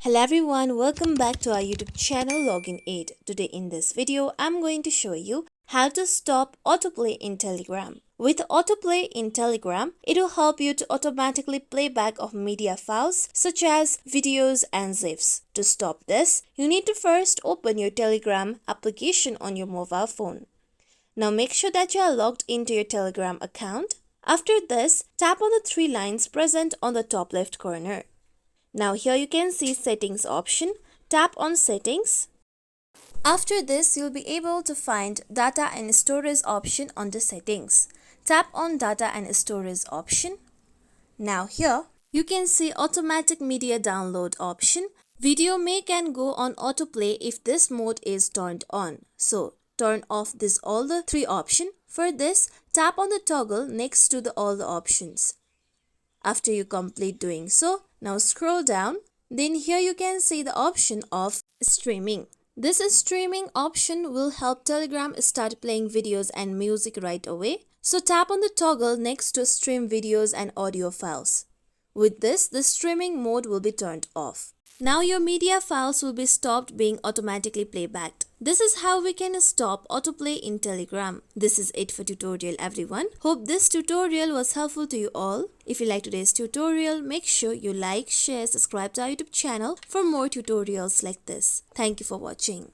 Hello everyone, welcome back to our YouTube channel Login Aid. Today in this video, I'm going to show you how to stop autoplay in Telegram. With autoplay in Telegram, it will help you to automatically play back of media files such as videos and GIFs. To stop this, you need to first open your Telegram application on your mobile phone. Now make sure that you are logged into your Telegram account. After this, tap on the three lines present on the top left corner. Now here you can see settings option. Tap on settings. After this, you'll be able to find data and storage option under settings. Tap on data and storage option. Now here you can see automatic media download option. Video may can go on autoplay if this mode is turned on. So turn off this all the three option. For this, tap on the toggle next to the all the options. After you complete doing so, now scroll down. Then here you can see the option of streaming. This streaming option will help Telegram start playing videos and music right away. So tap on the toggle next to stream videos and audio files. With this, the streaming mode will be turned off. Now your media files will be stopped being automatically playbacked. This is how we can stop autoplay in Telegram. This is it for tutorial everyone. Hope this tutorial was helpful to you all. If you like today's tutorial, make sure you like, share, subscribe to our YouTube channel for more tutorials like this. Thank you for watching.